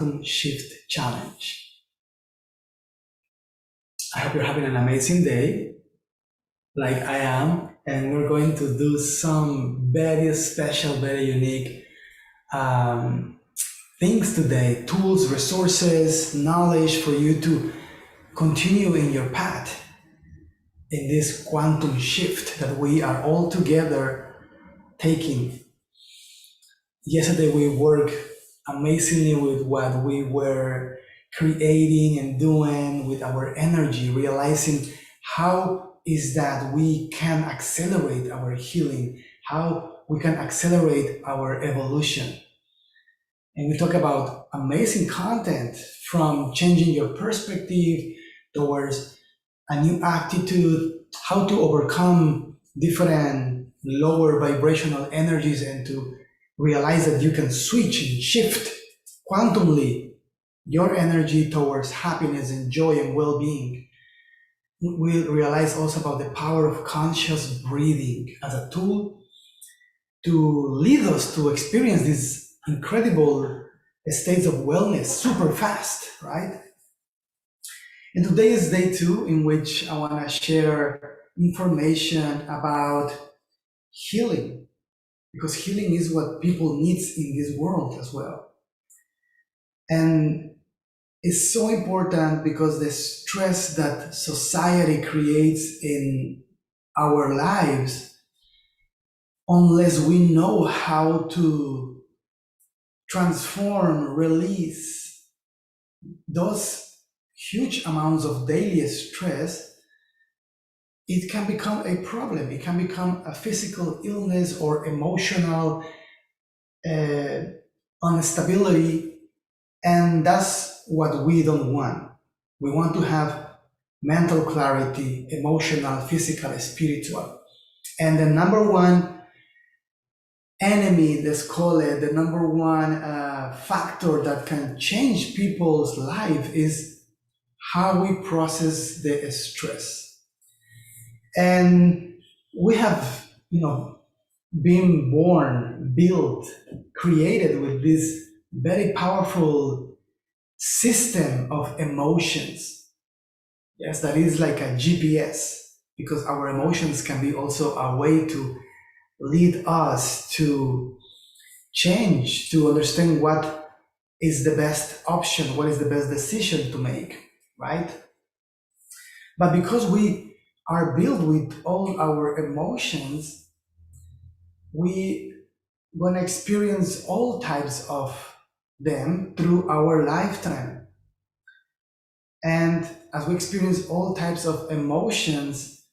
Shift Challenge. I hope you're having an amazing day, like I am, and we're going to do some very special, very unique things today, tools, resources, knowledge for you to continue in your path in this quantum shift that we are all together taking. Yesterday we worked amazingly with what we were creating and doing with our energy, realizing how is that we can accelerate our healing, how we can accelerate our evolution. And we talk about amazing content, from changing your perspective towards a new attitude, how to overcome different lower vibrational energies and to realize that you can switch and shift quantumly your energy towards happiness and joy and well-being. We realize also about the power of conscious breathing as a tool to lead us to experience these incredible states of wellness super fast, right? And today is day 2, in which I want to share information about healing, because healing is what people need in this world as well. And it's so important because the stress that society creates in our lives, unless we know how to transform, release those huge amounts of daily stress, it can become a problem. It can become a physical illness or emotional instability, and that's what we don't want. We want to have mental clarity, emotional, physical, spiritual. And the number one enemy, let's call it, the number one factor that can change people's life is how we process the stress. And we have, been born, built, created with this very powerful system of emotions. Yes, that is like a GPS, because our emotions can be also a way to lead us to change, to understand what is the best option, what is the best decision to make, right? But because we are built with all our emotions, we going to experience all types of them through our lifetime. And as we experience all types of emotions,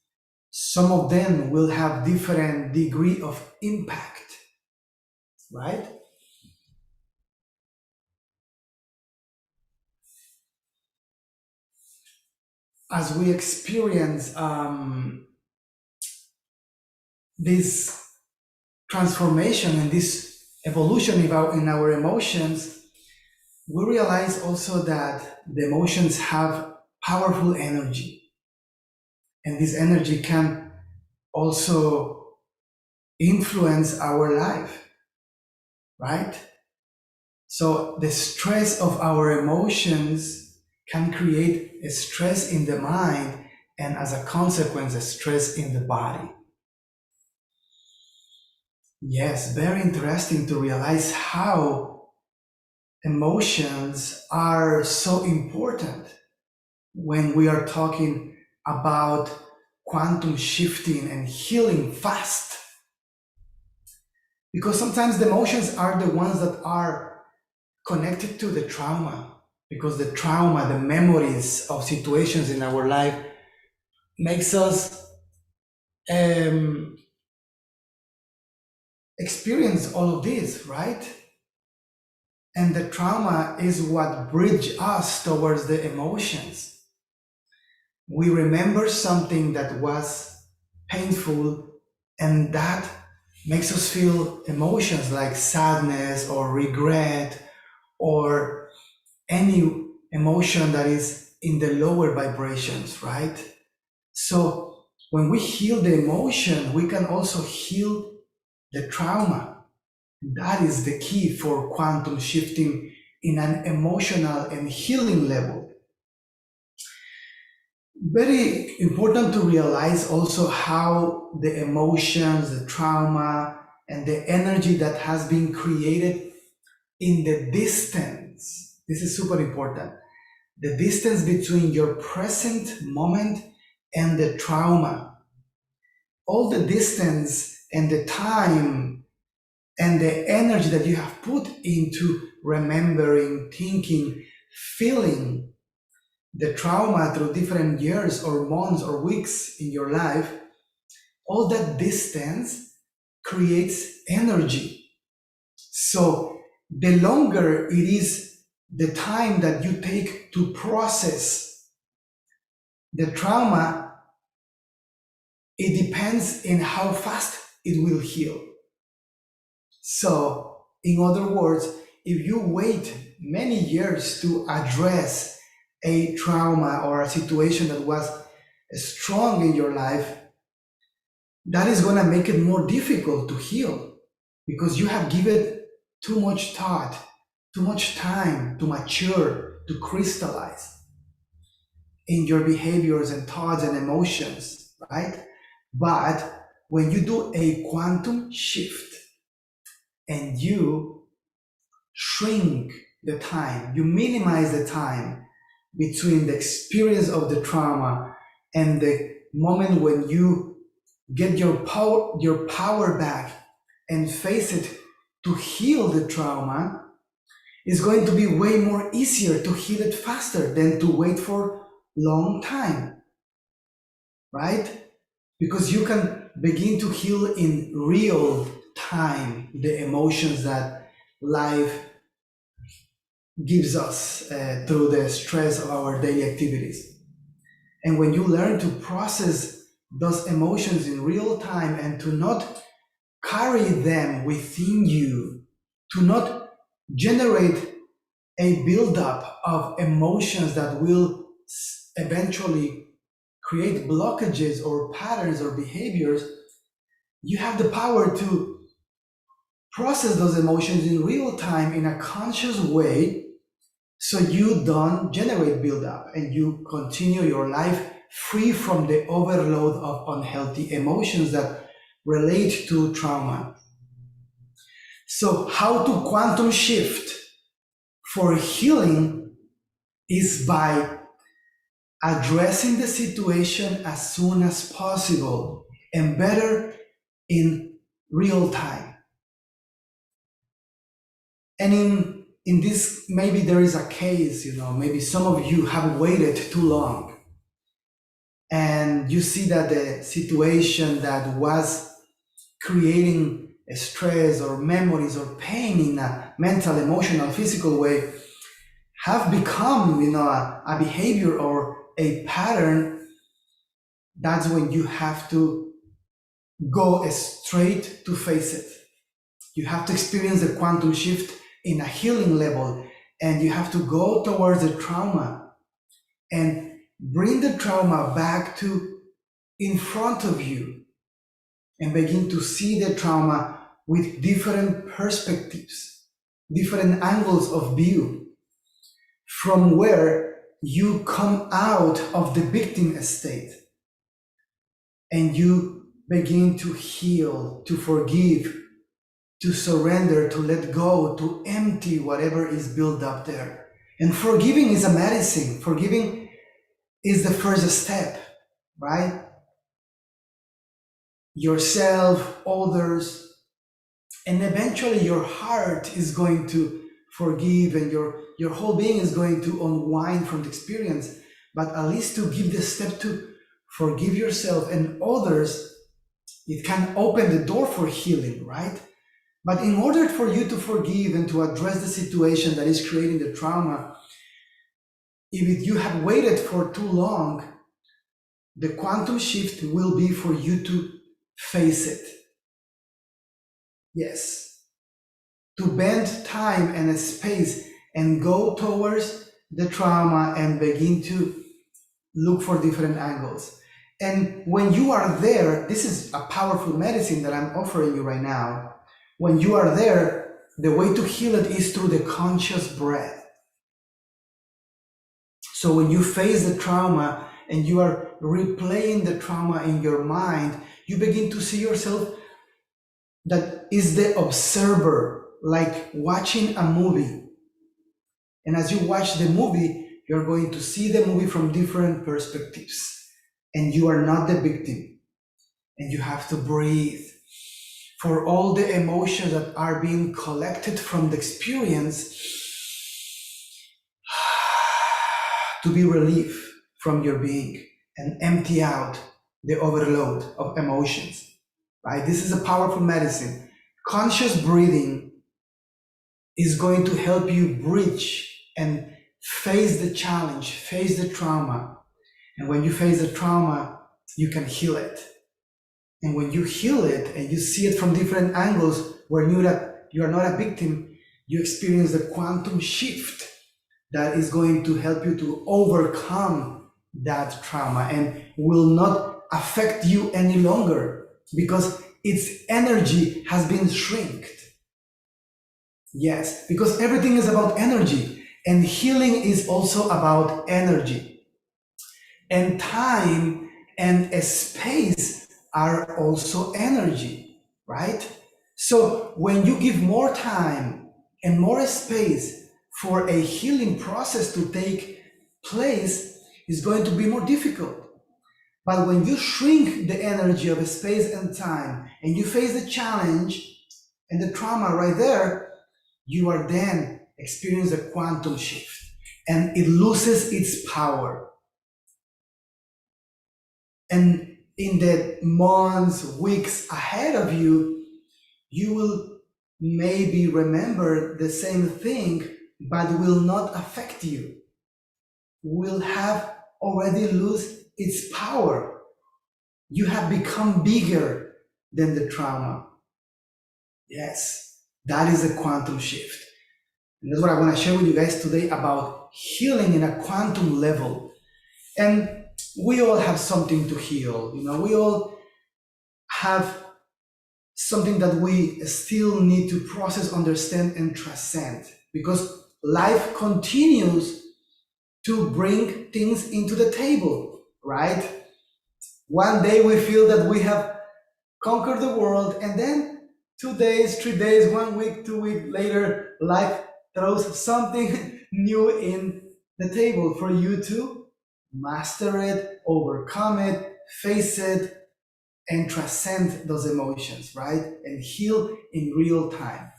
some of them will have different degree of impact, right? As we experience this transformation and this evolution in our emotions, we realize also that the emotions have powerful energy. And this energy can also influence our life, right? So the stress of our emotions can create a stress in the mind, and as a consequence, a stress in the body. Yes, very interesting to realize how emotions are so important when we are talking about quantum shifting and healing fast. Because sometimes the emotions are the ones that are connected to the trauma, because the trauma, the memories of situations in our life makes us experience all of this, right? And the trauma is what bridges us towards the emotions. We remember something that was painful, and that makes us feel emotions like sadness or regret or any emotion that is in the lower vibrations, right? So when we heal the emotion, we can also heal the trauma. That is the key for quantum shifting in an emotional and healing level. Very important to realize also how the emotions, the trauma, and the energy that has been created in the distance. This is super important. The distance between your present moment and the trauma. All the distance and the time and the energy that you have put into remembering, thinking, feeling the trauma through different years or months or weeks in your life, all that distance creates energy. So the longer it is the time that you take to process the trauma, it depends in how fast it will heal. So, in other words, if you wait many years to address a trauma or a situation that was strong in your life, that is going to make it more difficult to heal because you have given too much thought, too much time to mature, to crystallize in your behaviors and thoughts and emotions, right? But when you do a quantum shift and you shrink the time, you minimize the time between the experience of the trauma and the moment when you get your power back and face it to heal the trauma, is going to be way more easier to heal it faster than to wait for long time, right? Because you can begin to heal in real time the emotions that life gives us through the stress of our daily activities. And when you learn to process those emotions in real time and to not carry them within you, to not generate a buildup of emotions that will eventually create blockages or patterns or behaviors, you have the power to process those emotions in real time in a conscious way so you don't generate buildup and you continue your life free from the overload of unhealthy emotions that relate to trauma. So how to quantum shift for healing is by addressing the situation as soon as possible and better in real time. And in this, maybe there is a case, maybe some of you have waited too long and you see that the situation that was creating a stress or memories or pain in a mental, emotional, physical way have become, a behavior or a pattern. That's when you have to go straight to face it. You have to experience the quantum shift in a healing level, and you have to go towards the trauma and bring the trauma back to in front of you and begin to see the trauma with different perspectives, different angles of view, from where you come out of the victim state and you begin to heal, to forgive, to surrender, to let go, to empty whatever is built up there. And forgiving is a medicine. Forgiving is the first step, right? Yourself, others, and eventually your heart is going to forgive and your whole being is going to unwind from the experience. But at least to give the step to forgive yourself and others, it can open the door for healing, right? But in order for you to forgive and to address the situation that is creating the trauma, if you have waited for too long, the quantum shift will be for you to face it. Yes. To bend time and space and go towards the trauma and begin to look for different angles. And when you are there, this is a powerful medicine that I'm offering you right now. When you are there, the way to heal it is through the conscious breath. So when you face the trauma and you are replaying the trauma in your mind, you begin to see yourself that is the observer, like watching a movie. And as you watch the movie, you're going to see the movie from different perspectives. And you are not the victim. And you have to breathe for all the emotions that are being collected from the experience to be relieved from your being and empty out the overload of emotions, right? This is a powerful medicine. Conscious breathing is going to help you bridge and face the challenge, face the trauma. And when you face the trauma, you can heal it. And when you heal it and you see it from different angles where you are not a victim, you experience the quantum shift that is going to help you to overcome that trauma and will not affect you any longer because its energy has been shrinked. Yes, because everything is about energy, and healing is also about energy. And time and space are also energy, right? So when you give more time and more space for a healing process to take place, it's going to be more difficult. But when you shrink the energy of space and time and you face the challenge and the trauma right there, you are then experiencing a quantum shift and it loses its power. And in the months, weeks ahead of you, you will maybe remember the same thing, but will not affect you. Will have already lose its power. You have become bigger than the trauma. Yes, that is a quantum shift. And that's what I want to share with you guys today about healing in a quantum level. And we all have something to heal. We all have something that we still need to process, understand, and transcend, because life continues to bring things into the table, right? One day we feel that we have conquered the world, and then 2 days, 3 days, 1 week, 2 weeks later, life throws something new in the table for you to master it, overcome it, face it, and transcend those emotions, right? And heal in real time.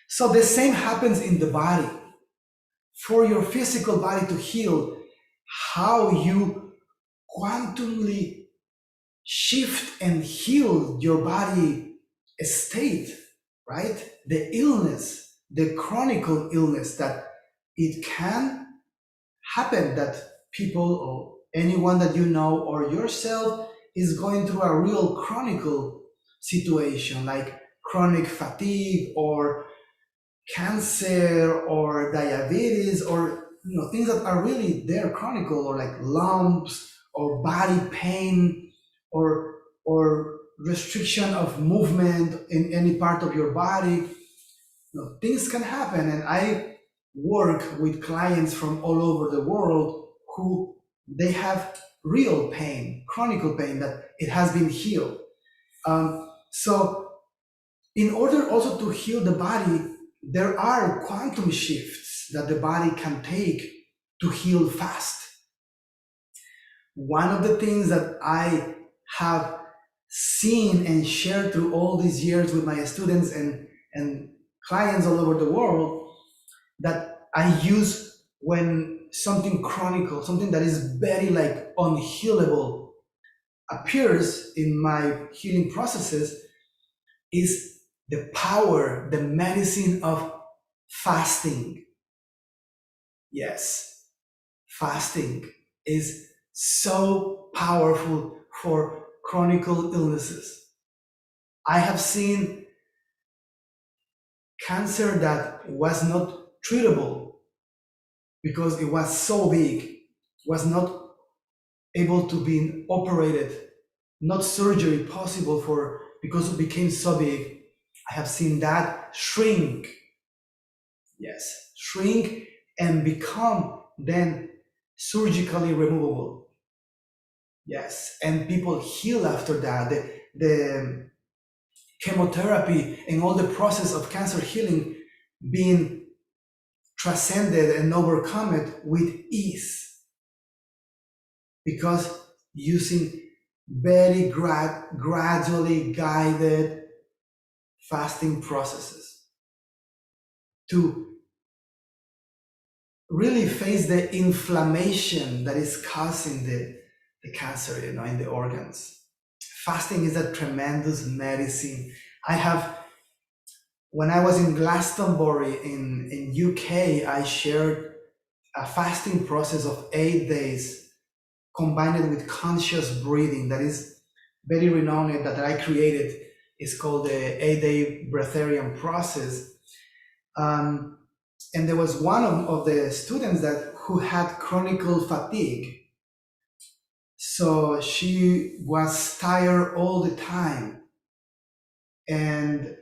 So the same happens in the body. For your physical body to heal, how you quantumly shift and heal your body state, right? The illness, the chronic illness that it can happen that people or anyone that you know or yourself is going through a real chronic situation, like chronic fatigue or cancer or diabetes, or things that are really there chronic, or like lumps or body pain or restriction of movement in any part of your body. Things can happen, and I work with clients from all over the world who they have real pain, chronic pain that it has been healed. So in order also to heal the body, there are quantum shifts that the body can take to heal fast. One of the things that I have seen and shared through all these years with my students and clients all over the world, that I use when something chronic, something that is very like unhealable appears in my healing processes, is the power, the medicine of fasting. Yes, fasting is so powerful for chronic illnesses. I have seen cancer that was not treatable because it was so big, was not able to be operated, not surgery possible for, because it became so big. I have seen that shrink. Yes, shrink and become then surgically removable. Yes, and people heal after that. The chemotherapy and all the process of cancer healing being transcended and overcome it with ease, because using very gradually guided fasting processes to really face the inflammation that is causing the cancer, in the organs. Fasting is a tremendous medicine. When I was in Glastonbury in UK, I shared a fasting process of 8 days combined with conscious breathing that is very renowned, that I created. It's called the 8-day breatharian process. And there was one of the students who had chronic fatigue. So she was tired all the time. And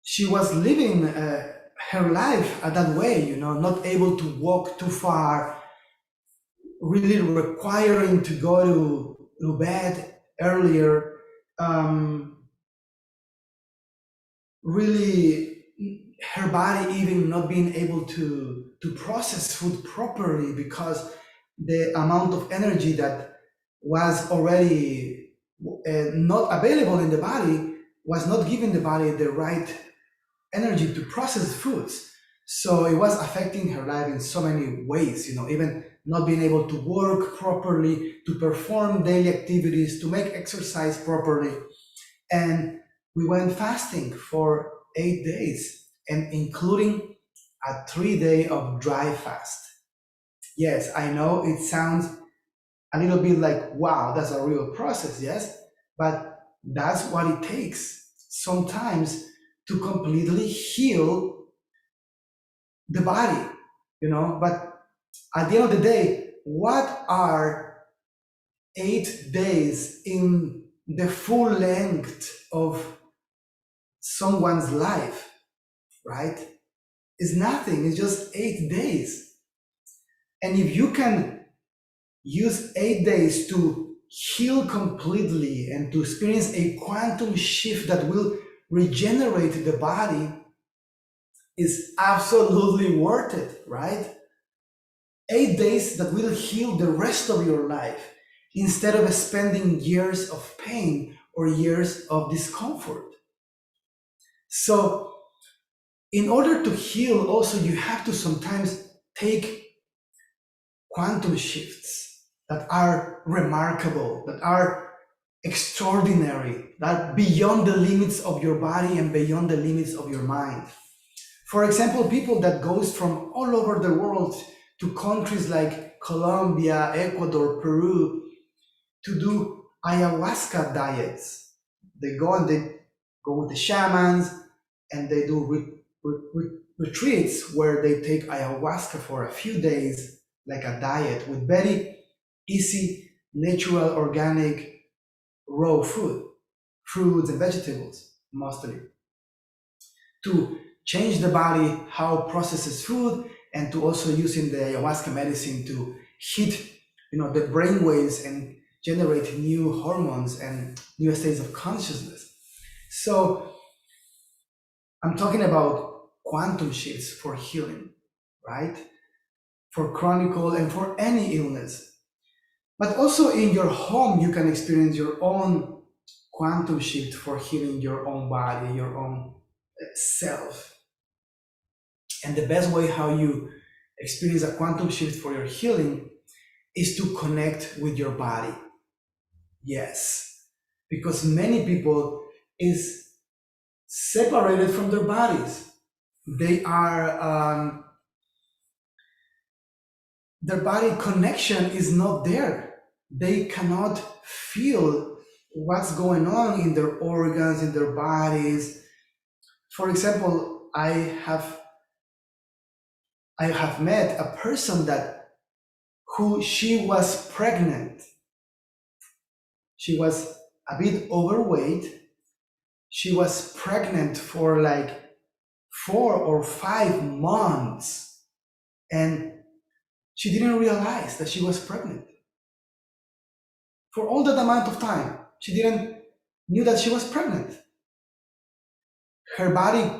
she was living her life that way, not able to walk too far, really requiring to go to bed earlier, really her body even not being able to process food properly, because the amount of energy that was already not available in the body was not giving the body the right energy to process foods. So it was affecting her life in so many ways, even not being able to work properly, to perform daily activities, to make exercise properly. And we went fasting for 8 days, and including a 3-day of dry fast. Yes, I know it sounds a little bit like, wow, that's a real process, yes? But that's what it takes sometimes to completely heal the body, But at the end of the day, what are 8 days in the full length of someone's life, right? It's nothing. It's just 8 days. And if you can use 8 days to heal completely and to experience a quantum shift that will regenerate the body, is absolutely worth it, right? 8 days that will heal the rest of your life, instead of spending years of pain or years of discomfort. So in order to heal, also, you have to sometimes take quantum shifts that are remarkable, that are extraordinary, that beyond the limits of your body and beyond the limits of your mind. For example, people that goes from all over the world to countries like Colombia, Ecuador, Peru, to do ayahuasca diets. They go with the shamans, and they do retreats where they take ayahuasca for a few days, like a diet, with very easy, natural, organic, raw food, fruits and vegetables, mostly, to change the body, how it processes food, and to also using the ayahuasca medicine to hit, the brain waves and generate new hormones and new states of consciousness. So I'm talking about quantum shifts for healing, right? For chronic and for any illness. But also in your home, you can experience your own quantum shift for healing your own body, your own self. And the best way how you experience a quantum shift for your healing is to connect with your body. Yes, because many people is separated from their bodies. They are, their body connection is not there. They cannot feel what's going on in their organs, in their bodies. For example, I have met a person who she was pregnant. She was a bit overweight. She was pregnant for like 4 or 5 months, and she didn't realize that she was pregnant. For all that amount of time, she didn't knew that she was pregnant. Her body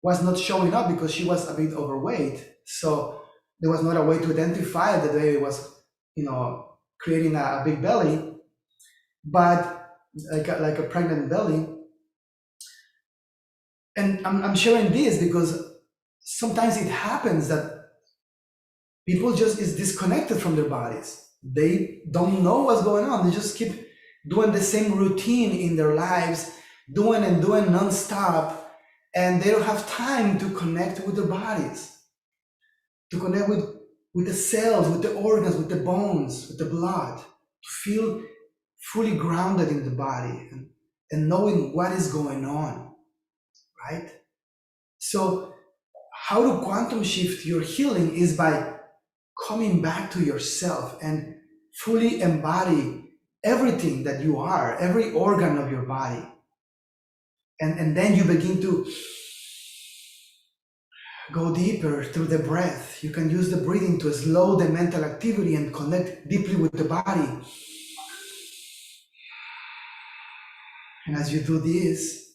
was not showing up because she was a bit overweight. So there was not a way to identify that the baby was, creating a big belly, but like a pregnant belly. And I'm sharing this because sometimes it happens that people just is disconnected from their bodies. They don't know what's going on. They just keep doing the same routine in their lives, doing and doing nonstop, and they don't have time to connect with their bodies, to connect with the cells, with the organs, with the bones, with the blood, to feel fully grounded in the body and knowing what is going on, right? So how to quantum shift your healing is by coming back to yourself and fully embody everything that you are, every organ of your body. And then you begin to go deeper through the breath. You can use the breathing to slow the mental activity and connect deeply with the body. And as you do this,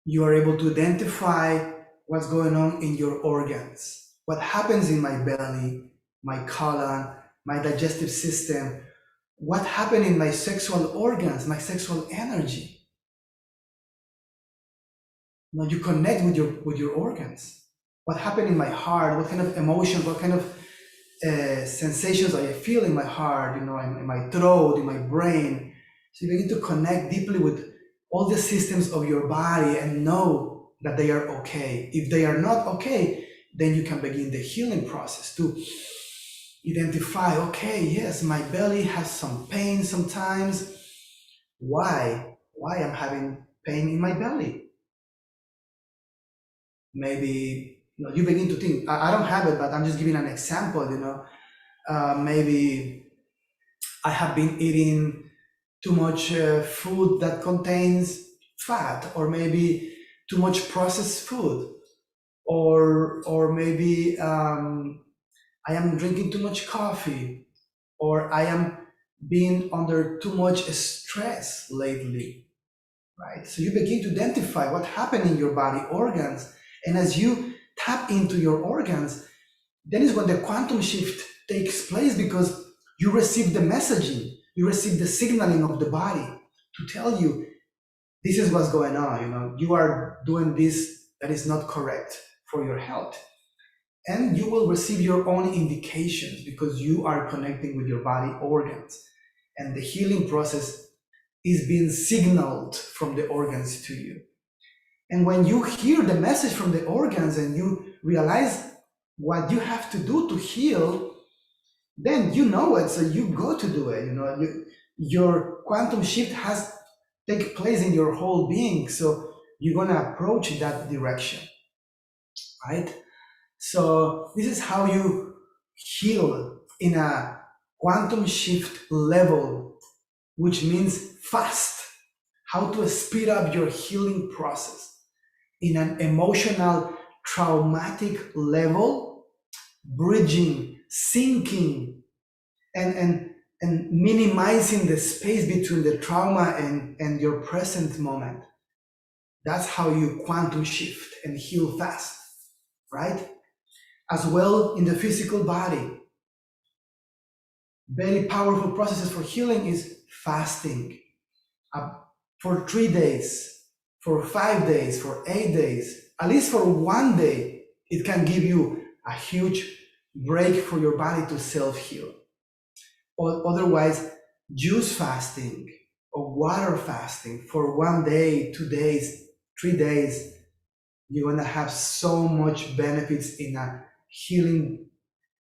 you are able to identify what's going on in your organs. What happens in my belly, my colon, my digestive system, what happened in my sexual organs, my sexual energy. Now you connect with your organs. What happened in my heart? What kind of emotions? What kind of sensations I feel in my heart? In my throat, in my brain. So you begin to connect deeply with all the systems of your body and know that they are okay. If they are not okay, then you can begin the healing process to identify. Okay, yes, my belly has some pain sometimes. Why? Why I'm having pain in my belly? Maybe you begin to think, I don't have it, but I'm just giving an example. Maybe I have been eating too much food that contains fat, or maybe too much processed food, or maybe I am drinking too much coffee, or I am being under too much stress lately, right? So you begin to identify what happened in your body organs. And as you tap into your organs, then is when the quantum shift takes place, because you receive the messaging, you receive the signaling of the body to tell you, this is what's going on, you are doing this that is not correct for your health. And you will receive your own indications because you are connecting with your body organs. And the healing process is being signaled from the organs to you. And when you hear the message from the organs and you realize what you have to do to heal, then you know it, so you go to do it. Your quantum shift has taken place in your whole being, so you're gonna approach that direction, right? So this is how you heal in a quantum shift level, which means fast. How to speed up your healing process in an emotional, traumatic level, bridging, sinking, and minimizing the space between the trauma and your present moment. That's how you quantum shift and heal fast, right? As well in the physical body. Very powerful processes for healing is fasting. For 3 days, for 5 days, for 8 days, at least for 1 day, it can give you a huge break for your body to self-heal. Or otherwise, juice fasting or water fasting for 1 day, 2 days, 3 days, you're gonna have so much benefits in a healing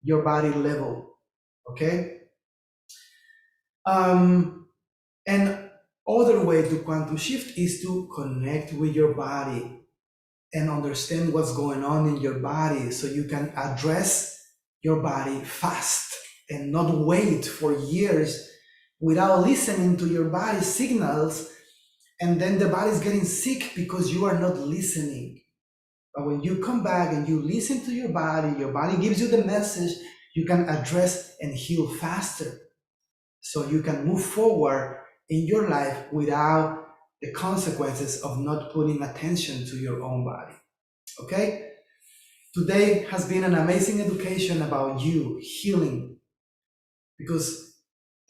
your body level, okay? And other way to quantum shift is to connect with your body and understand what's going on in your body so you can address your body fast and not wait for years without listening to your body's signals, and then the body's getting sick because you are not listening. But when you come back and you listen to your body gives you the message, you can address and heal faster. So you can move forward in your life without the consequences of not putting attention to your own body. Okay? Today has been an amazing education about you healing, because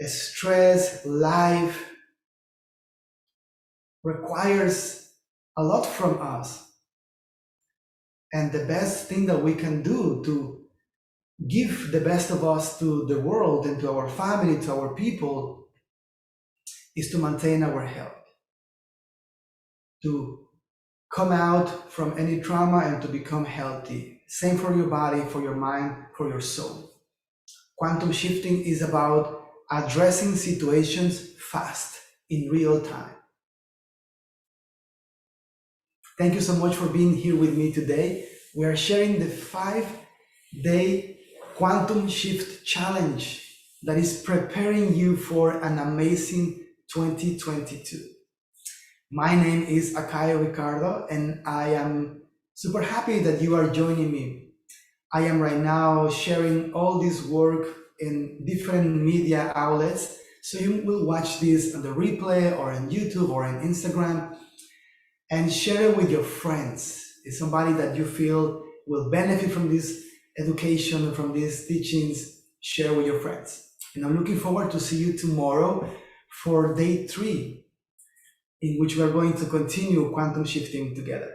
stress, life requires a lot from us. And the best thing that we can do to give the best of us to the world and to our family, to our people, is to maintain our health, to come out from any trauma and to become healthy. Same for your body, for your mind, for your soul. Quantum shifting is about addressing situations fast, in real time. Thank you so much for being here with me today. We are sharing the 5-day Quantum Shift Challenge that is preparing you for an amazing 2022. My name is Akahi Ricardo, and I am super happy that you are joining me. I am right now sharing all this work in different media outlets, so you will watch this on the replay or on YouTube or on Instagram, and share it with your friends. It's somebody that you feel will benefit from this education, from these teachings. Share with your friends. And I'm looking forward to see you tomorrow for day 3, in which we are going to continue quantum shifting together.